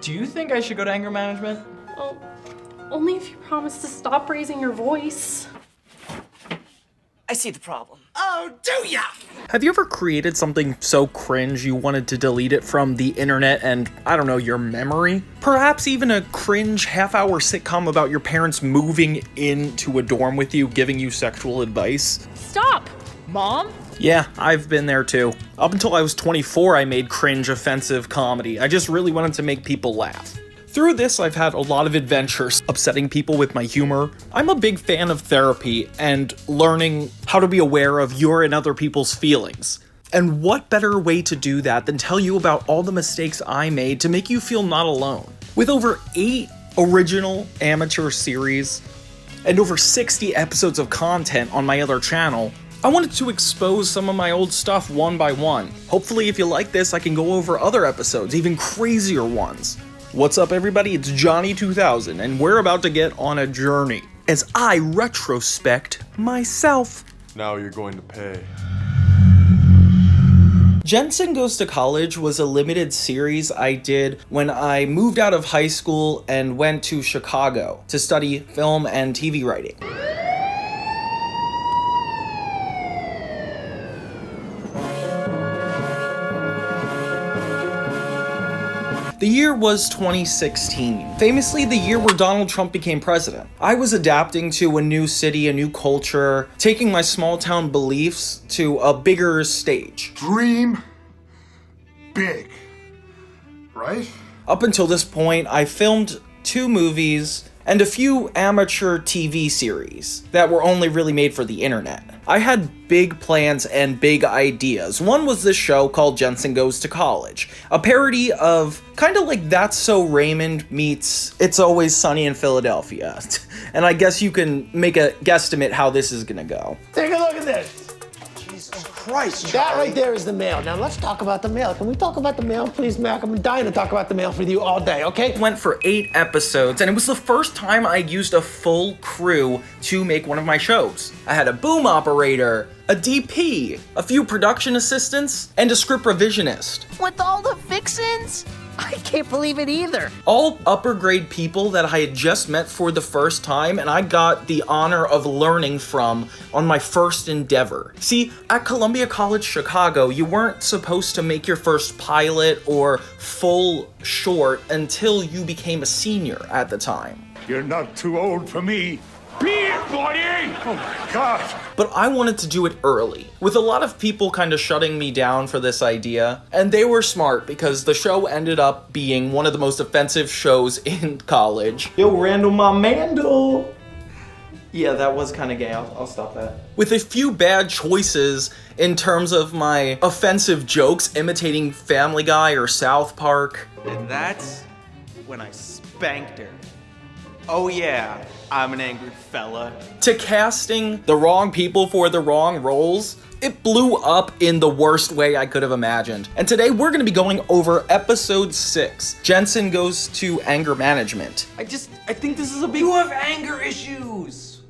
Do you think I should go to anger management? Well, only if you promise to stop raising your voice. I see the problem. Oh, do ya? Have you ever created something so cringe you wanted to delete it from the internet and, I don't know, your memory? Perhaps even a cringe half-hour sitcom about your parents moving into a dorm with you, giving you sexual advice? Stop! Mom? Yeah, I've been there too. Up until I was 24, I made cringe, offensive comedy. I just really wanted to make people laugh. Through this, I've had a lot of adventures, upsetting people with my humor. I'm a big fan of therapy and learning how to be aware of your and other people's feelings. And what better way to do that than tell you about all the mistakes I made to make you feel not alone. With over 8 original amateur series and over 60 episodes of content on my other channel, I wanted to expose some of my old stuff one by one. Hopefully, if you like this, I can go over other episodes, even crazier ones. What's up, everybody? It's Johnny2000, and we're about to get on a journey as I retrospect myself. Now you're going to pay. Jensen Goes to College was a limited series I did when I moved out of high school and went to Chicago to study film and TV writing. The year was 2016, famously the year where Donald Trump became president. I was adapting to a new city, a new culture, taking my small town beliefs to a bigger stage. Dream big, right? Up until this point, I filmed 2 movies and a few amateur TV series that were only really made for the internet. I had big plans and big ideas. One was this show called Jensen Goes to College, a parody of kind of like That's So Raymond meets It's Always Sunny in Philadelphia. And I guess you can make a guesstimate how this is gonna go. Take a look at this. Jesus Christ, That right there is the mail. Now let's talk about the mail. Can we talk about the mail, please, Mac? I'm dying to talk about the mail with you all day, okay? Went for 8 episodes, and it was the first time I'd used a full crew to make one of my shows. I had a boom operator, a DP, a few production assistants, and a script revisionist. With all the fixins? I can't believe it either. All upper grade people that I had just met for the first time, and I got the honor of learning from on my first endeavor. See, at Columbia College Chicago, you weren't supposed to make your first pilot or full short until you became a senior at the time. You're not too old for me. Be it, buddy! Oh my God! But I wanted to do it early, with a lot of people kind of shutting me down for this idea, and they were smart because the show ended up being one of the most offensive shows in college. Yo, Randall, my Mandel! Yeah, that was kind of gay. I'll stop that. With a few bad choices in terms of my offensive jokes imitating Family Guy or South Park. And that's when I spanked her. Oh yeah, I'm an angry fella. To casting the wrong people for the wrong roles, it blew up in the worst way I could have imagined. And today we're gonna be going over episode 6, Jensen Goes to Anger Management. I think this is a big... You have anger issues!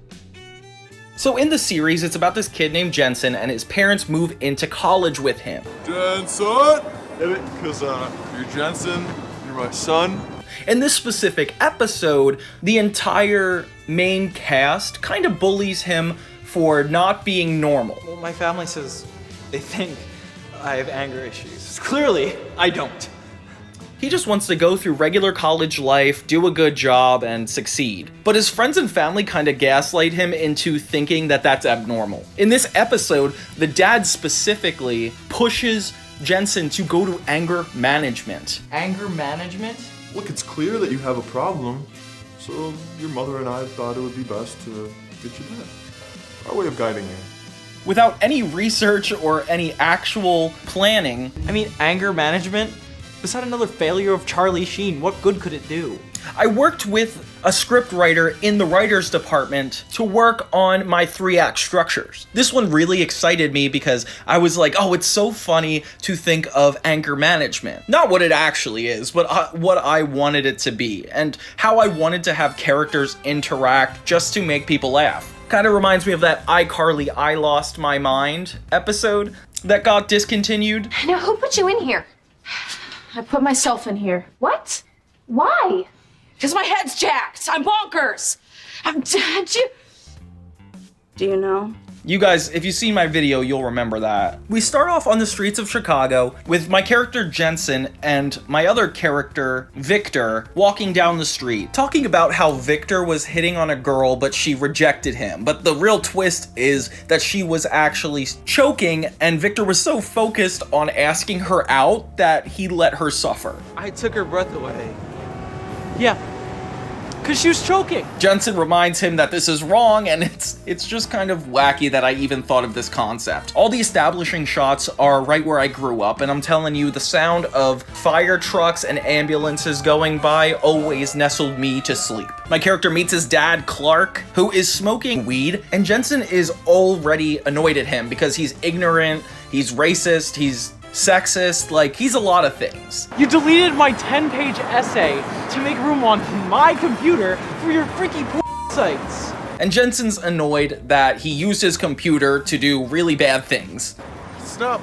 So in the series, it's about this kid named Jensen and his parents move into college with him. Jensen! Because you're Jensen, you're my son. In this specific episode, the entire main cast kind of bullies him for not being normal. Well, my family says they think I have anger issues. Clearly, I don't. He just wants to go through regular college life, do a good job, and succeed. But his friends and family kind of gaslight him into thinking that that's abnormal. In this episode, the dad specifically pushes Jensen to go to anger management. Anger management? Look, it's clear that you have a problem, so your mother and I thought it would be best to get you that. Our way of guiding you. Without any research or any actual planning. I mean, anger management? Besides another failure of Charlie Sheen, what good could it do? I worked with a script writer in the writer's department to work on my 3-act structures. This one really excited me because I was like, oh, it's so funny to think of anger management. Not what it actually is, but what I wanted it to be, and how I wanted to have characters interact just to make people laugh. Kind of reminds me of that iCarly I Lost My Mind episode that got discontinued. Now, who put you in here? I put myself in here. What? Why? Because my head's jacked. I'm bonkers. Do you know? You guys, if you've seen my video, you'll remember that. We start off on the streets of Chicago with my character Jensen and my other character, Victor, walking down the street, talking about how Victor was hitting on a girl, but she rejected him. But the real twist is that she was actually choking, and Victor was so focused on asking her out that he let her suffer. I took her breath away. Yeah, because she was choking. Jensen reminds him that this is wrong, and it's just kind of wacky that I even thought of this concept. All the establishing shots are right where I grew up, and I'm telling you, the sound of fire trucks and ambulances going by always nestled me to sleep. My character meets his dad, Clark, who is smoking weed, and Jensen is already annoyed at him because he's ignorant, he's racist, he's sexist, like, he's a lot of things. You deleted my 10-page essay to make room on my computer for your freaky sites. And Jensen's annoyed that he used his computer to do really bad things. It's not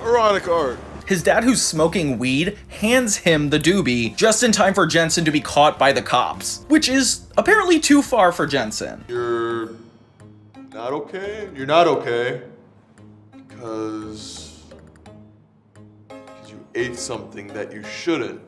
erotic art. His dad, who's smoking weed, hands him the doobie just in time for Jensen to be caught by the cops, which is apparently too far for Jensen. You're not okay? You're not okay because you ate something that you shouldn't.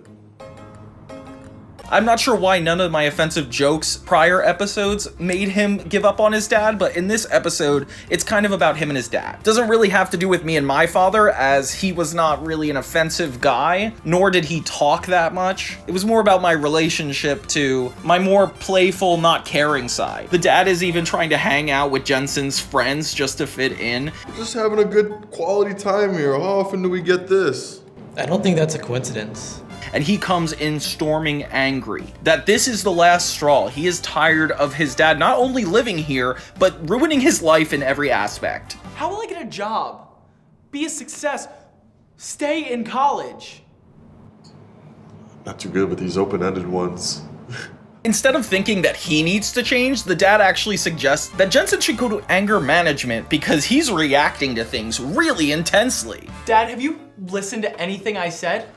I'm not sure why none of my offensive jokes prior episodes made him give up on his dad, but in this episode, it's kind of about him and his dad. Doesn't really have to do with me and my father, as he was not really an offensive guy, nor did he talk that much. It was more about my relationship to my more playful, not caring side. The dad is even trying to hang out with Jensen's friends just to fit in. We're just having a good quality time here. How often do we get this? I don't think that's a coincidence. And he comes in storming angry that this is the last straw. He is tired of his dad not only living here, but ruining his life in every aspect. How will I get a job? Be a success? Stay in college? Not too good with these open-ended ones. Instead of thinking that he needs to change, the dad actually suggests that Jensen should go to anger management because he's reacting to things really intensely. Dad, have you listened to anything I said?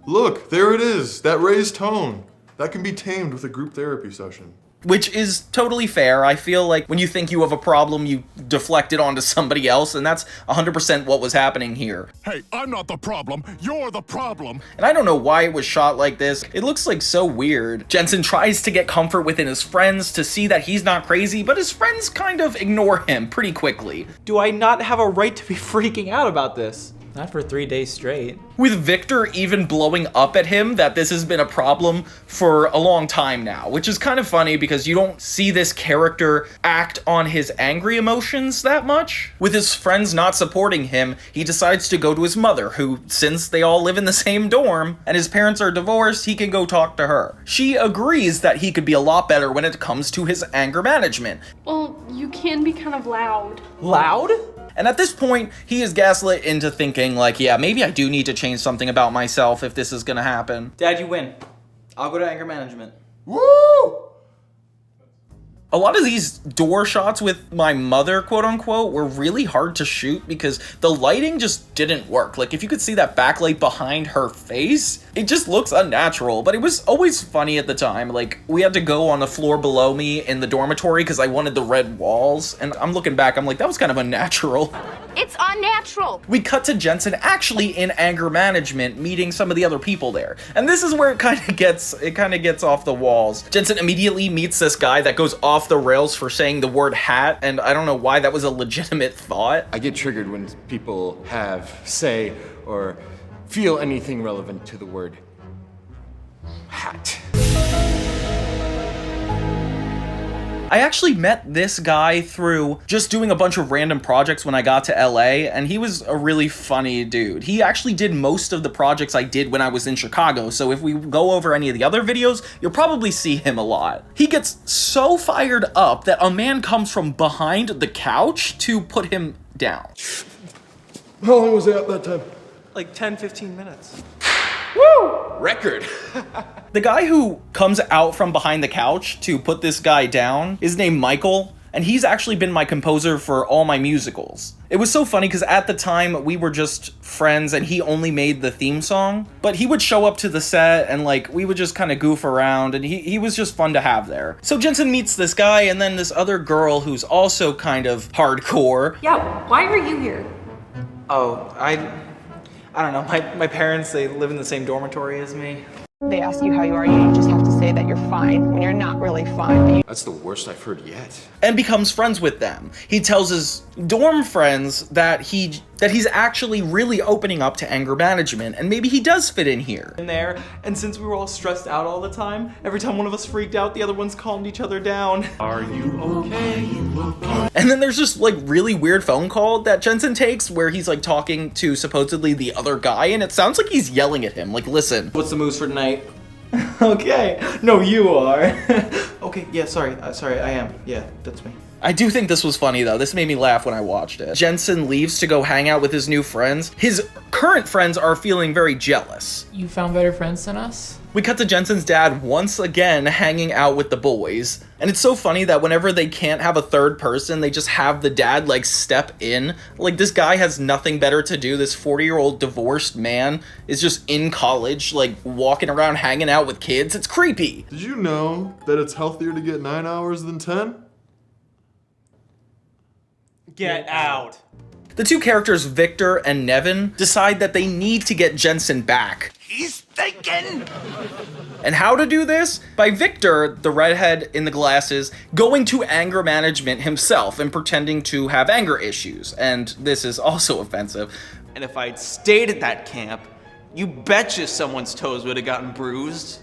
Look, there it is, that raised tone. That can be tamed with a group therapy session. Which is totally fair. I feel like when you think you have a problem, you deflect it onto somebody else, and that's 100% what was happening here. Hey, I'm not the problem. You're the problem. And I don't know why it was shot like this. It looks like so weird. Jensen tries to get comfort within his friends to see that he's not crazy, but his friends kind of ignore him pretty quickly. Do I not have a right to be freaking out about this? Not for 3 days straight. With Victor even blowing up at him that this has been a problem for a long time now, which is kind of funny because you don't see this character act on his angry emotions that much. With his friends not supporting him, he decides to go to his mother, who, since they all live in the same dorm and his parents are divorced, he can go talk to her. She agrees that he could be a lot better when it comes to his anger management. Well, you can be kind of loud. Loud? And at this point, he is gaslit into thinking like, yeah, maybe I do need to change something about myself if this is gonna happen. Dad, you win. I'll go to anger management. Woo! A lot of these door shots with my mother, quote unquote, were really hard to shoot because the lighting just didn't work. Like, if you could see that backlight behind her face, it just looks unnatural, but it was always funny at the time. Like, we had to go on the floor below me in the dormitory because I wanted the red walls, and I'm looking back, I'm like, that was kind of unnatural. It's unnatural. We cut to Jensen actually in anger management, meeting some of the other people there. And this is where it kind of gets off the walls. Jensen immediately meets this guy that goes off the rails for saying the word hat, and I don't know why that was a legitimate thought. I get triggered when people say, or feel anything relevant to the word hat. I actually met this guy through just doing a bunch of random projects when I got to LA, and he was a really funny dude. He actually did most of the projects I did when I was in Chicago, so if we go over any of the other videos, you'll probably see him a lot. He gets so fired up that a man comes from behind the couch to put him down. How long was that time? Like 10-15 minutes. Woo! Record. The guy who comes out from behind the couch to put this guy down is named Michael, and he's actually been my composer for all my musicals. It was so funny because at the time we were just friends and he only made the theme song, but he would show up to the set and like we would just kind of goof around, and he was just fun to have there. So Jensen meets this guy and then this other girl who's also kind of hardcore. Yeah, why are you here? Oh, I don't know. My parents, they live in the same dormitory as me. They ask you how you are, you just have to say that you're fine when you're not really fine. That's the worst I've heard yet. And becomes friends with them. He tells his dorm friends that he's actually really opening up to anger management, and maybe he does fit in here. In there, and since we were all stressed out all the time, every time one of us freaked out, the other ones calmed each other down. Are you okay? And then there's this like really weird phone call that Jensen takes where he's like talking to supposedly the other guy, and it sounds like he's yelling at him, like, listen. What's the moves for tonight? Okay. No, you are. Okay, yeah, sorry, I am. Yeah, that's me. I do think this was funny though. This made me laugh when I watched it. Jensen leaves to go hang out with his new friends. His current friends are feeling very jealous. You found better friends than us? We cut to Jensen's dad once again hanging out with the boys. And it's so funny that whenever they can't have a third person, they just have the dad like step in. Like this guy has nothing better to do. This 40-year-old divorced man is just in college, like walking around hanging out with kids. It's creepy. Did you know that it's healthier to get 9 hours than 10? Get out. The two characters, Victor and Nevin, decide that they need to get Jensen back. He's thinking! And how to do this? By Victor, the redhead in the glasses, going to anger management himself and pretending to have anger issues. And this is also offensive. And if I'd stayed at that camp, you betcha someone's toes would have gotten bruised.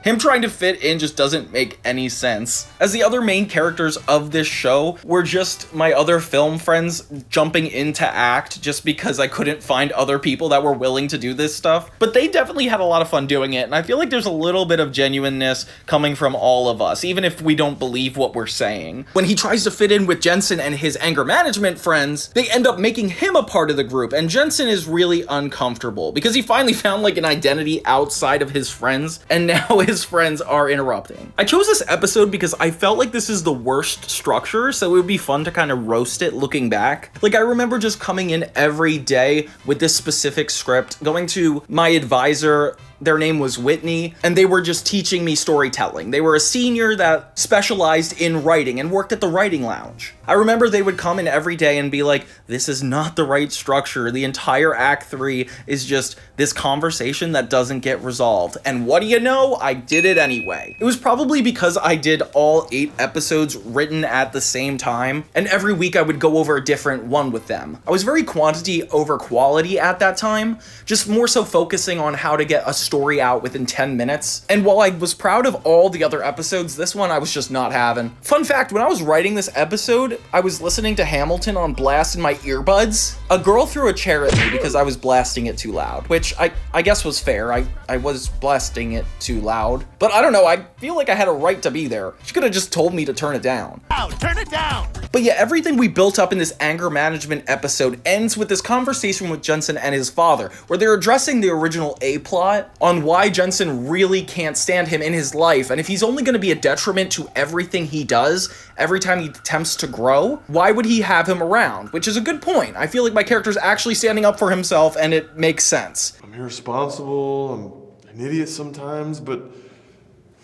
Him trying to fit in just doesn't make any sense, as the other main characters of this show were just my other film friends jumping into act just because I couldn't find other people that were willing to do this stuff. But they definitely had a lot of fun doing it, and I feel like there's a little bit of genuineness coming from all of us, even if we don't believe what we're saying. When he tries to fit in with Jensen and his anger management friends, they end up making him a part of the group, and Jensen is really uncomfortable because he finally found like an identity outside of his friends, and now his friends are interrupting. I chose this episode because I felt like this is the worst structure, so it would be fun to kind of roast it looking back. Like I remember just coming in every day with this specific script, going to my advisor, their name was Whitney, and they were just teaching me storytelling. They were a senior that specialized in writing and worked at the writing lounge. I remember they would come in every day and be like, this is not the right structure. The entire Act 3 is just this conversation that doesn't get resolved. And what do you know? I did it anyway. It was probably because I did all 8 episodes written at the same time, and every week I would go over a different one with them. I was very quantity over quality at that time, just more so focusing on how to get a story out within 10 minutes. And while I was proud of all the other episodes, this one I was just not having. Fun fact, when I was writing this episode, I was listening to Hamilton on blast in my earbuds. A girl threw a chair at me because I was blasting it too loud, which I guess was fair. I was blasting it too loud. But I don't know, I feel like I had a right to be there. She could have just told me to turn it down. Turn it down! But yeah, everything we built up in this anger management episode ends with this conversation with Jensen and his father, where they're addressing the original A-plot on why Jensen really can't stand him in his life, and if he's only going to be a detriment to everything he does every time he attempts to grow, why would he have him around? Which is a good point. I feel like my character's actually standing up for himself, and it makes sense. I'm irresponsible, I'm an idiot sometimes, but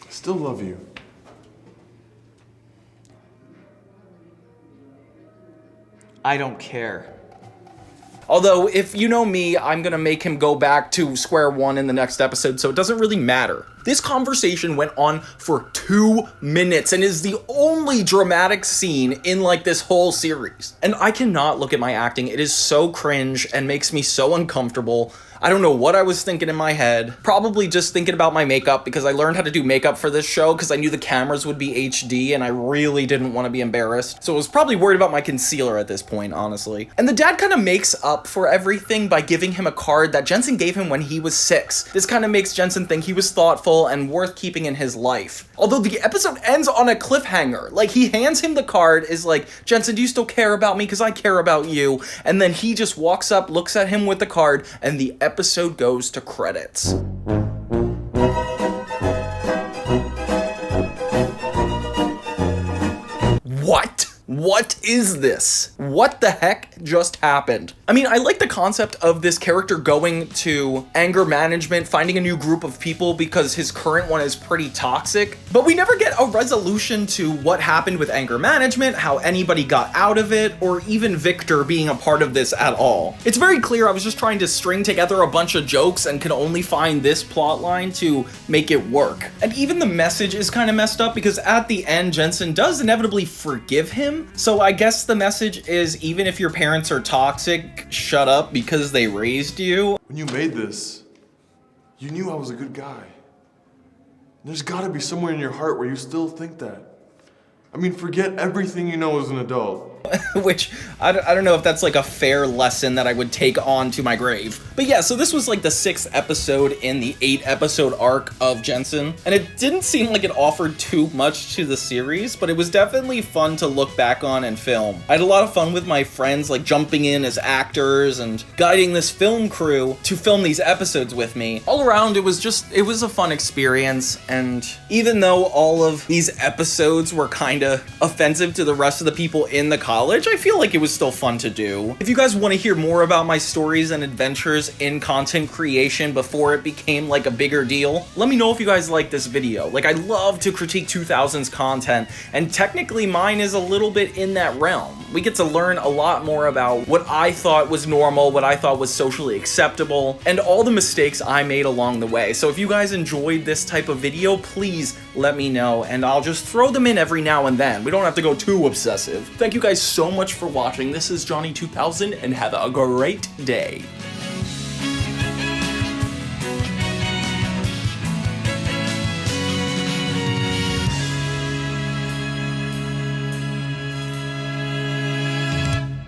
I still love you. I don't care. Although, if you know me, I'm gonna make him go back to square one in the next episode, so it doesn't really matter. This conversation went on for 2 minutes and is the only dramatic scene in like this whole series. And I cannot look at my acting. It is so cringe and makes me so uncomfortable. I don't know what I was thinking in my head. Probably just thinking about my makeup, because I learned how to do makeup for this show because I knew the cameras would be HD and I really didn't want to be embarrassed. So I was probably worried about my concealer at this point, honestly. And the dad kind of makes up for everything by giving him a card that Jensen gave him when he was 6. This kind of makes Jensen think he was thoughtful and worth keeping in his life. Although the episode ends on a cliffhanger. Like, he hands him the card, is like, Jensen, do you still care about me? Because I care about you. And then he just walks up, looks at him with the card, and the episode goes to credits. What? is this? What the heck just happened? I mean, I like the concept of this character going to anger management, finding a new group of people because his current one is pretty toxic, but we never get a resolution to what happened with anger management, how anybody got out of it, or even Victor being a part of this at all. It's very clear I was just trying to string together a bunch of jokes and could only find this plot line to make it work. And even the message is kind of messed up because at the end, Jensen does inevitably forgive him. So I guess the message is, even if your parents are toxic, shut up because they raised you. When you made this, you knew I was a good guy. There's gotta be somewhere in your heart where you still think that. I mean, forget everything you know as an adult. Which, I don't know if that's like a fair lesson that I would take on to my grave. But yeah, so this was like the 6th episode in the 8-episode arc of Jensen, and it didn't seem like it offered too much to the series, but it was definitely fun to look back on and film. I had a lot of fun with my friends, like jumping in as actors and guiding this film crew to film these episodes with me. All around, it was a fun experience, and even though all of these episodes were kinda offensive to the rest of the people in the college, I feel like it was still fun to do. If you guys want to hear more about my stories and adventures in content creation before it became like a bigger deal, let me know if you guys like this video. Like, I love to critique 2000s content, and technically mine is a little bit in that realm. We get to learn a lot more about what I thought was normal, what I thought was socially acceptable, and all the mistakes I made along the way. So if you guys enjoyed this type of video, please let me know, and I'll just throw them in every now and then. We don't have to go too obsessive. Thank you guys so much for watching. This is Johnny 2000, and have a great day.